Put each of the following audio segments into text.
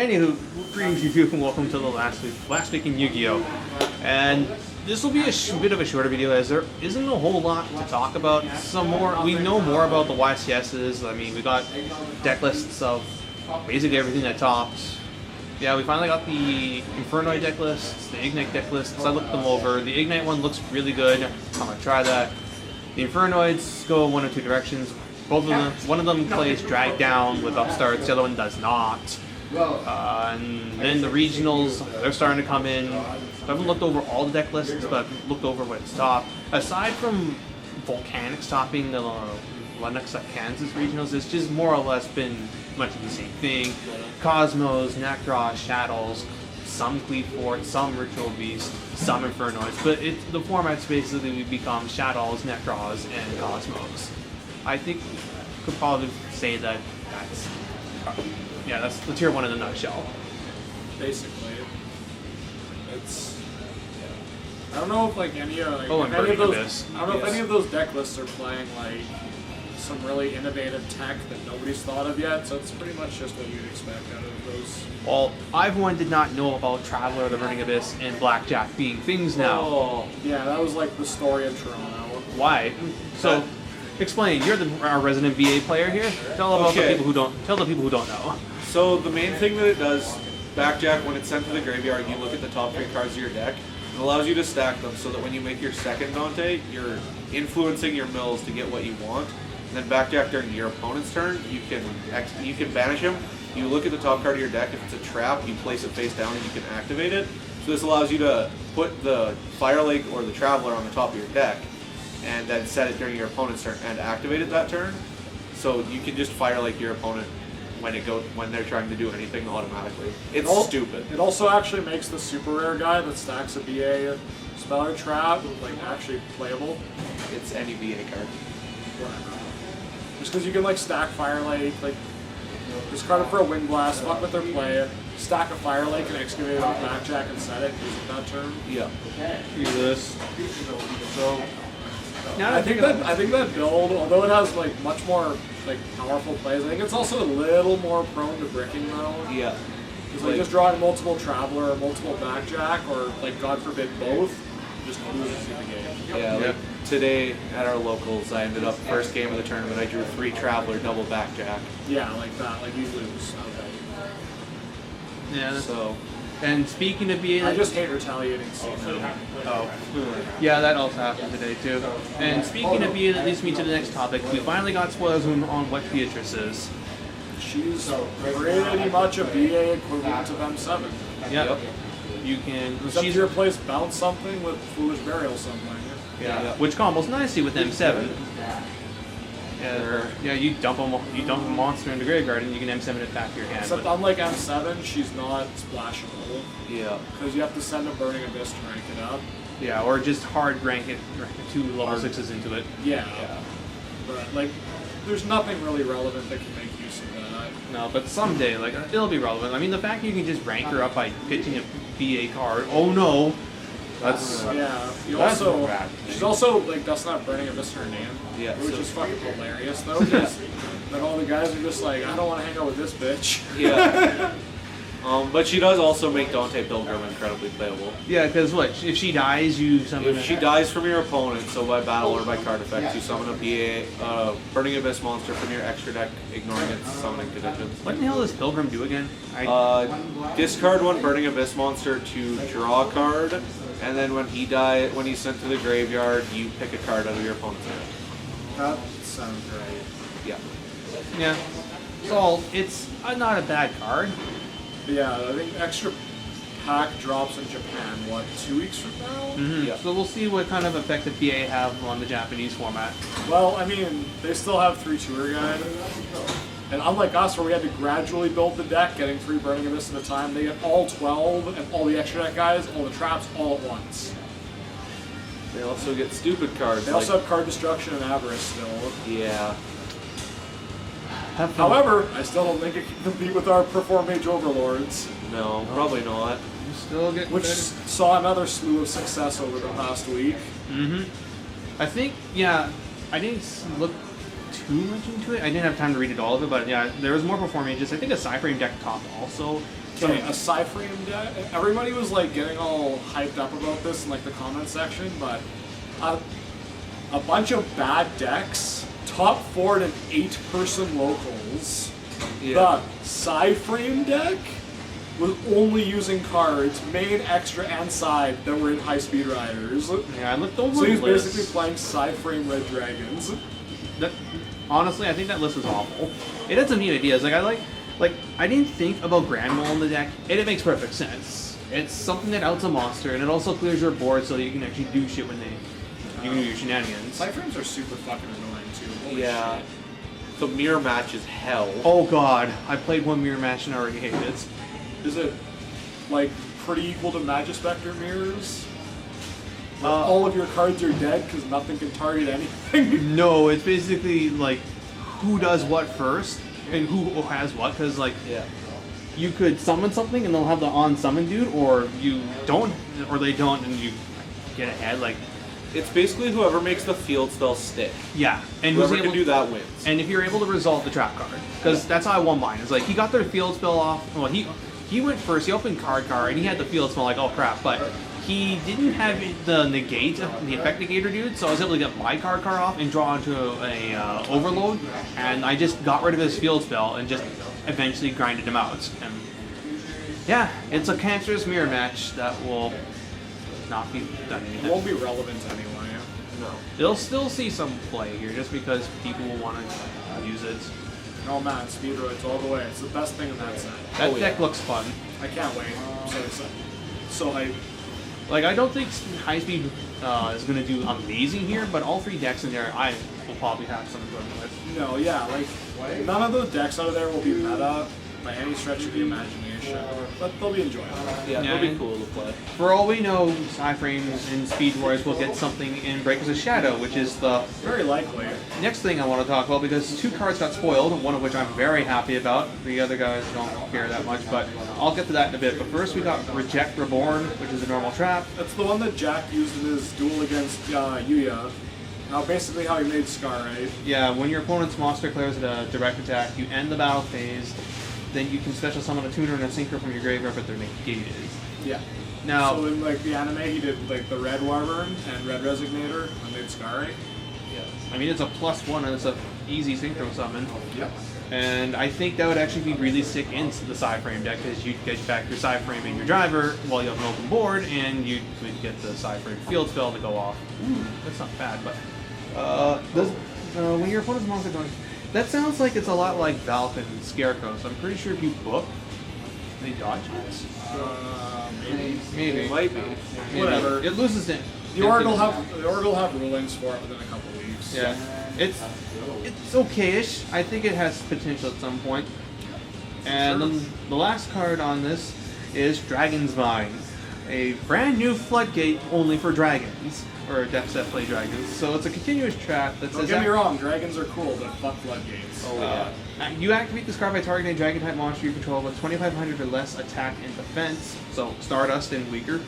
Anywho, greetings you and welcome to the last week in Yu-Gi-Oh! And this will be a bit of a shorter video as there isn't a whole lot to talk about. We know more about the YCSs. I mean, we got deck lists of basically everything that topped. Yeah, we finally got the Infernoid deck lists, the Ignite deck lists. I looked them over. The Ignite one looks really good. I'm gonna try that. The Infernoids go one of two directions. Both of them, one of them plays drag down with upstarts, the other one does not. And then the regionals, they're starting to come in. I haven't looked over all the deck lists, but I've looked over what's top. Aside from Volcanics topping the Lennox at Kansas regionals, it's just more or less been much of the same thing. Cosmos, Necros, Shadows, some Cleavefort, some Ritual Beast, some Infernoids, but the format's basically become Shadows, Necros, and Cosmos. I think we could probably say that's the tier 1 in a nutshell. Basically, it's. I don't know if any of any of those deck lists are playing some really innovative tech that nobody's thought of yet. So it's pretty much just what you'd expect out of those. Well, I've did not know about Traveler, the Burning Abyss, and Blackjack being things now. Oh, yeah, that was the story of Toronto. Why? So. Explain. You're our resident VA player here. Tell about the people who don't. Tell the people who don't know. So the main thing that it does, Blackjack, when it's sent to the graveyard, you look at the top 3 cards of your deck. It allows you to stack them so that when you make your second Dante, you're influencing your mills to get what you want. And then Blackjack during your opponent's turn, you can banish him. You look at the top card of your deck. If it's a trap, you place it face down and you can activate it. So this allows you to put the Fire Lake or the Traveler on the top of your deck, and then set it during your opponent's turn and activate it that turn. So you can just Fire Lake your opponent when they're trying to do anything automatically. It's stupid. It also actually makes the super rare guy that stacks a BA spell or trap actually playable. It's any BA card. Just because you can stack Fire Lake, discard it for a Wind Blast, fuck with their play, stack a Fire Lake and excavate it with Blackjack and set it, use it that turn. Yeah. Use this. So I think that build, although it has much more powerful plays, I think it's also a little more prone to bricking though. Yeah. Because just drawing multiple Traveler or multiple Blackjack or God forbid both just loses you the game. Yeah. Today at our locals, I ended up first game of the tournament. I drew 3 Traveler, double Blackjack. Yeah, like that. You lose. Yeah. So. And speaking of BA, I just hate retaliating. Yeah, that also happened today too. And speaking of BA, that leads me to the next topic. We finally got spoilers on what Beatrice is. She's pretty much a BA equivalent of M7. Yep. You can. Except she replaced Bounce something with Foolish Burial something. Yeah. Which combos nicely with M7. Yeah, you dump a monster in the graveyard and you can M7 it back to your hand. Except unlike M7, she's not splashable. Yeah. Because you have to send a Burning Abyss to rank it up. Yeah, or just hard rank 2 level 6s into it. Yeah. But there's nothing really relevant that can make use of that. No, but someday, it'll be relevant. I mean, the fact you can just rank her up by pitching a BA card. Oh no. That's she's also doesn't have Burning Abyss in her name. Yeah, which is fucking hilarious though. Because then all the guys are just I don't want to hang out with this bitch. Yeah. But she does also make Dante Pilgrim incredibly playable. Yeah, because if she dies, you summon. If she dies from your opponent, so by battle or by card effects, you summon a BA Burning Abyss monster from your extra deck, ignoring its summoning conditions. What the hell does Pilgrim do again? Discard 1 Burning Abyss monster to draw a card, and then when he's sent to the graveyard, you pick a card out of your opponent's hand. That sounds great. Yeah. Yeah. So it's not a bad card. Yeah, I think extra pack drops in Japan, 2 weeks from now? Mm-hmm. Yeah. So we'll see what kind of effect the PA have on the Japanese format. Well, I mean, they still have 3 tour guide. And unlike us, where we had to gradually build the deck, getting 3 Burning Abyss at a time, they get all 12 and all the extra deck guys, all the traps, all at once. They also get stupid cards. They also have Card Destruction and Avarice still. Yeah. However, I still don't think it can compete with our Perform Mage Overlords. No, probably not. Still getting which saw another slew of success over the past week. Mm-hmm. I think, yeah, I didn't look too much into it. I didn't have time to read it all of it, but yeah, there was more Perform Mages. I think a Cyframe deck top also. Okay, a Cyframe deck. Everybody was like getting all hyped up about this in like the comment section, but a bunch of bad decks, top 4 and 8-person locals. Yeah. The Cyframe deck was only using cards, main, extra, and side that were in High Speed Riders. Yeah, I looked over So he's the list. basically playing Cyframe Red Dragons. That, honestly, I think that list is awful. It had some neat ideas. Like I didn't think about Grand Mole in the deck, and it makes perfect sense. It's something that outs a monster, and it also clears your board so that you can actually do shit when you can do your shenanigans. Cyframes are super fucking annoying too. Holy Yeah. shit. The mirror match is hell. Oh god, I played one mirror match and I already hate it. Is it like pretty equal to Magispector mirrors? Where all of your cards are dead because nothing can target anything. No, it's basically like who does what first and who has what, because like Yeah. you could summon something and they'll have the on summon dude, or you don't, or they don't, and you get ahead. Like It's basically whoever makes the field spell stick. yeah, and Whoever who's can able do that wins. And if you're able to resolve the trap card, because that's how I won mine. It's like he got their field spell off. Well, he went first. He opened card, and he had the field spell. Like, oh crap! But he didn't have the negate, the effect negator dude. So I was able to get my card off and draw onto a overload, and I just got rid of his field spell and just eventually grinded him out. And yeah, it's a cancerous mirror match that will not be done It anything. won't be relevant anyway. No. They'll still see some play here just because people will want to use it. Oh man, Speedroids all the way. It's the best thing in that set. That Oh, deck yeah. looks fun. I can't wait. I'm so excited. So hyped. Like, I don't think High Speed is going to do amazing here, but all 3 decks in there I will probably have some enjoyment with. No, yeah, like none of those decks out of there will be meta by any stretch of the imagination, but they'll be enjoyable. Yeah, Yeah, it'll be and- cool to play. For all we know, Cyframes and Speed Wars will get something in Breakers of Shadow, which is the Very likely. next thing I want to talk about, because 2 cards got spoiled, one of which I'm very happy about. The other guys don't care that much, but I'll get to that in a bit. But first we got Reject Reborn, which is a normal trap. That's the one that Jack used in his duel against Yuya. Now, basically how he made Scar, right? Yeah, when your opponent's monster declares a direct attack, you end the battle phase, then you can special summon a tuner and a sinker from your graveyard, but they're negated. Yeah. Now, So in like the anime, he did like the Red Wyvern and Red Resignator and made Scar, right? I mean, it's a +1 and it's a easy synchro summon. Yep. And I think that would actually be really sick into the Cyframe deck, because you'd get back your Cyframe and your driver while you have an open board, and you would get the Cyframe field spell to go off. Ooh, that's not bad, but when your opponent's monster going, that sounds like it's a lot like Valk and Scarecrow. So I'm pretty sure if you book, they dodge it. Maybe. Maybe. It might be. Maybe. Whatever. It loses it. The Oracle will have rulings for it within a couple weeks. Yeah, it's okay-ish. I think it has potential at some point. And then the last card on this is Dragon's Vine, a brand new floodgate only for dragons, or decks that play dragons. So it's a continuous trap that Don't says get me wrong, dragons are cool, but fuck floodgates. Oh yeah. you activate this card by targeting a dragon-type monster you control with 2,500 or less attack and defense, so Stardust and weaker.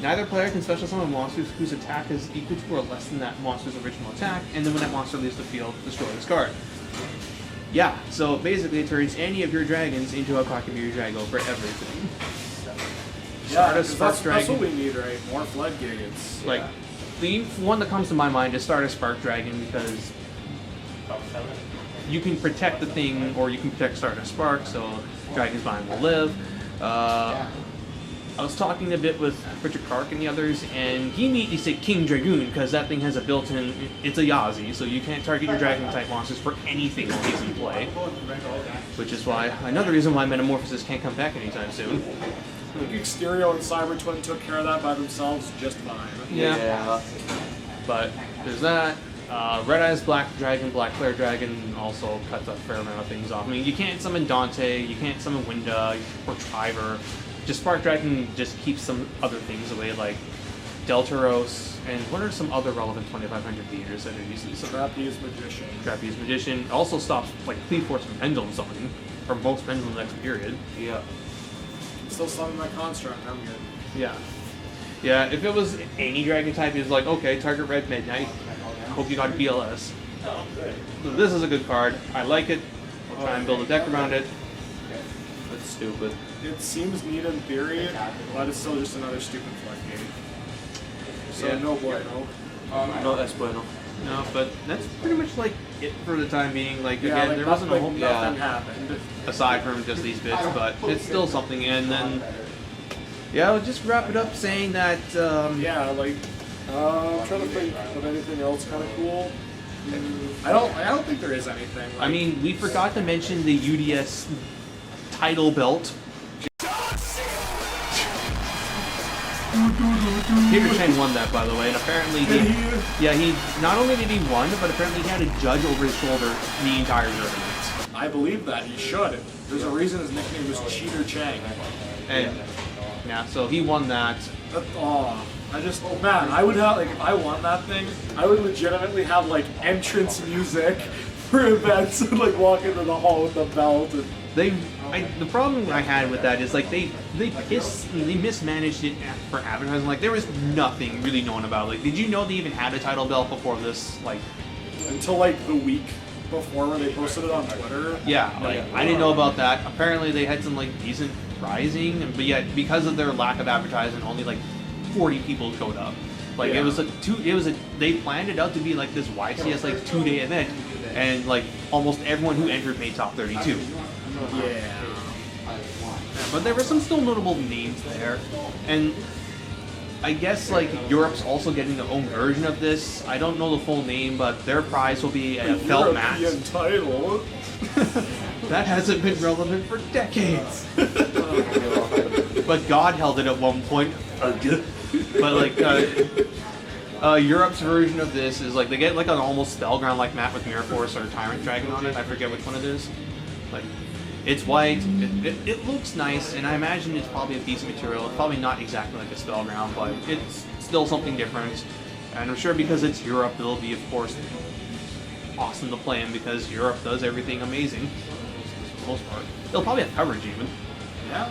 Neither player can special summon monsters whose attack is equal to or less than that monster's original attack, and then when that monster leaves the field, destroy this card. Yeah, so basically it turns any of your dragons into a Cockamere Drago for everything. Yeah, Stardust, 'cause Spark that's Dragon. what we need, right? More floodgates. Like, the one that comes to my mind is Stardust Spark Dragon, because you can protect the thing, or you can protect Stardust Spark, so Dragon's Vine will live. I was talking a bit with Richard Clark and the others, and he immediately said King Dragoon, because that thing has a built-in, it's a Yazi, so you can't target your dragon-type monsters for anything while he's in play. Which is why, another reason why Metamorphosis can't come back anytime soon. I think Exterio and Cyber Twin took care of that by themselves just fine. Yeah. But there's that. Red Eyes Black Dragon, Black Flare Dragon also cuts a fair amount of things off. I mean, you can't summon Dante, you can't summon Winda or Triver. Just Spark Dragon just keeps some other things away, like Deltaros, and what are some other relevant 2,500 beaters that are usually summoned? Trapeze Magician. Trapeze Magician. Also stops like Cleave Force from Pendulum summoning, or most Pendulum next period. Yeah. Still summon my Construct, I'm good. Yeah. Yeah, if it was any dragon type, it's like, okay, target Red Midnight. Hope you got BLS. So this is a good card. I like it. I'll try and build a deck around it. That's stupid. it seems neat in theory, but it's still just another stupid floodgate. So Yeah. no bueno. No, that's bueno. No, but that's pretty much like it for the time being. Like Yeah, again, like, there wasn't a whole nothing happened. aside from just these bits, but it's still something. And then yeah, I'll just wrap it up saying that Yeah, like I'm trying to think of anything else kind of cool. I don't think there is anything. Like, I mean, we forgot to mention the UDS title belt. Peter Chang won that, by the way, and apparently he not only did he win, but apparently he had a judge over his shoulder the entire tournament. I believe that he should. There's a reason his nickname was Cheater Chang. And yeah, so he won that. Man, I would have, like, if I won that thing, I would legitimately have, like, entrance music for events and, like, walk into the hall with the belt. And The problem I had with that is like they mismanaged it for advertising. Like there was nothing really known about it. Like, did you know they even had a title belt before this? Like until, like, the week before when they posted it on Twitter. yeah, like I didn't know about that. Apparently they had some like decent pricing, but yet because of their lack of advertising, only like 40 people showed up. Like Yeah. they planned it out to be like this YCS like 2-day event, and like almost everyone who entered made top 32. Yeah. But there were some still notable names there, and I guess like Europe's also getting their own version of this. I don't know the full name, but their prize will be a felt mat. European title. That hasn't been relevant for decades. But God held it at one point. But like Europe's version of this is like they get like an almost Spellground like mat with Mirror Force or Tyrant Dragon on it. I forget which one it is. Like it's white. It looks nice, and I imagine it's probably a piece of material. It's probably not exactly like a Spellground, but it's still something different. And I'm sure because it's Europe, it'll be of course awesome to play in because Europe does everything amazing for the most part. They'll probably have coverage even. Yeah.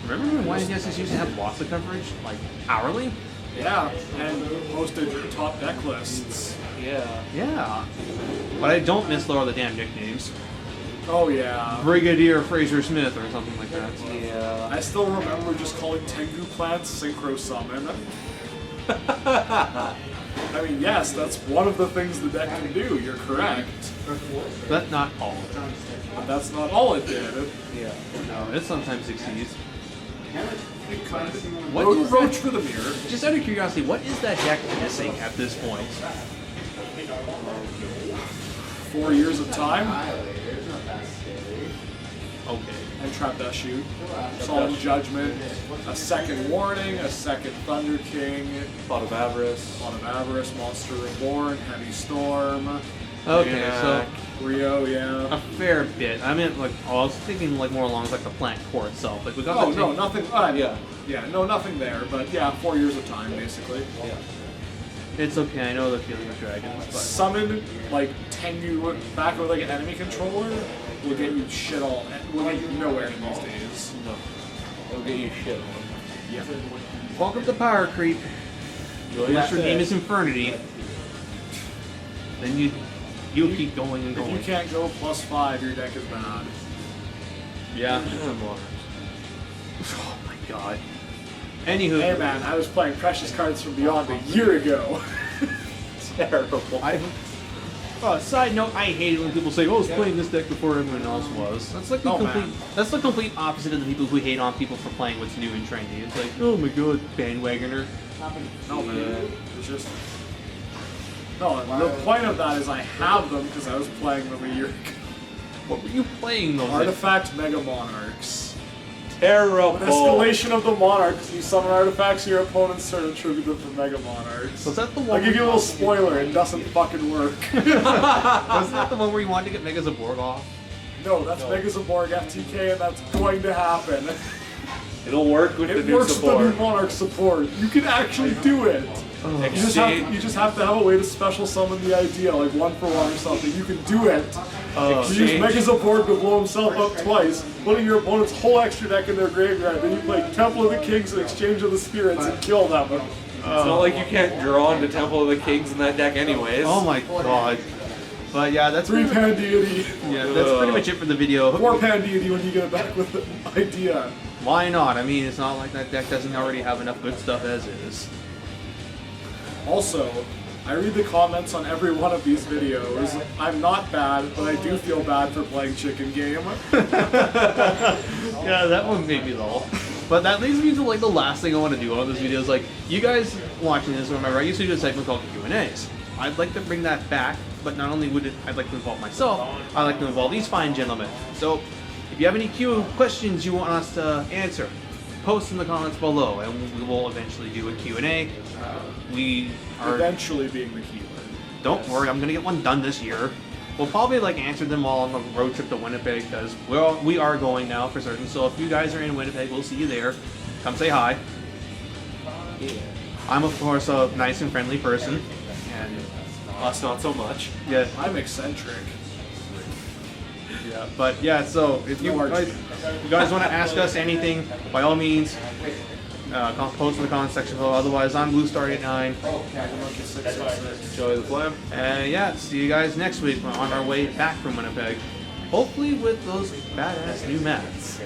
Remember when YDS used to have lots of coverage, like hourly? Yeah, and posted top deck lists. Yeah. Yeah. But I don't miss all the damn nicknames. Oh yeah. Brigadier Fraser Smith or something like that. Yeah. I still remember just calling Tengu plants Synchro Summon. I mean, yes, that's one of the things the deck can do, you're correct. But not all. But that's not all it did. Yeah. No, it sometimes succeeds. Roach for the mirror. Just out of curiosity, what is that deck missing at this point? 4 years of time. Okay. And Trap Dust Shoot. Solemn Judgment. A second Warning. A second Thunder King. Pot of Avarice. Pot of Avarice. Monster Reborn. Heavy Storm. Okay, so Rio, yeah. a fair bit. I mean, like, I was thinking like more along like the plant core itself. Like we got. Oh the no, nothing. Yeah. Yeah, no, nothing there. But yeah, 4 years of time basically. Yeah. It's okay. I know the feeling of dragons, but Summon like Tengu back with like an enemy controller will get you shit all. Will get you nowhere in these days. No. It'll get you shit. Yeah. welcome to power creep. Unless your name is Infernity, then you'll keep going and If going. you can't go +5, your deck is bad. Yeah. Oh my god. Anywho, Hey man, I was playing Precious Cards from Beyond a year ago. Terrible. Side note, I hate it when people say, "Oh, I was playing this deck before everyone else was." That's like the Oh, complete. man. That's the complete opposite of the people who hate on people for playing what's new and trendy. It's like, oh my god, bandwagoner. No man, it's just. No, the point of that is I have them because I was playing them a year ago. What were you playing those? Artifact Mega Monarchs. Terrible. With escalation of the Monarchs, you summon artifacts to your opponent's turn and tribute them for Mega Monarchs. Was that the I'll one? give you a little spoiler, it doesn't fucking work. Wasn't that the one where you wanted to get Megas of Borg off? No, that's Megazaborg FTK and that's going to happen. It'll work with the It new works with the new support. Monarch support. You can actually do it. You just have to have a way to special summon the idea, like 1-for-1 or something. You can do it. You use Megazaborg to blow himself up twice, putting your opponent's whole extra deck in their graveyard. Then you play Temple of the Kings and Exchange of the Spirits and kill them. It's not like you can't draw into Temple of the Kings in that deck anyways. Oh my god. But yeah, that's 3-pan deity. Yeah, that's pretty much it for the video. 4-pan deity when you get it back with an idea. Why not? I mean, it's not like that deck doesn't already have enough good stuff as is. Also, I read the comments on every one of these videos. I'm not bad, but I do feel bad for playing chicken game. Yeah, that one made me lol. But that leads me to like the last thing I want to do on this video is like, you guys watching this, remember I used to do a segment called Q&As. I'd like to bring that back, but not only would I'd like to involve myself, I'd like to involve these fine gentlemen. So, if you have any questions you want us to answer, post in the comments below, and we will eventually do a Q&A. We are Eventually being the keyword. Don't worry, I'm gonna get one done this year. We'll probably like answer them all on the road trip to Winnipeg because we are going now for certain. So if you guys are in Winnipeg, we'll see you there. Come say hi. Yeah. I'm of course a nice and friendly person, and Us not so much. yeah, I'm eccentric. yeah. But yeah, so if you guys want to ask us anything, by all means, post in the comment section below. Otherwise, I'm BlueStar89. Enjoy the flame. And yeah, see you guys next week on our way back from Winnipeg. Hopefully with those badass new mats.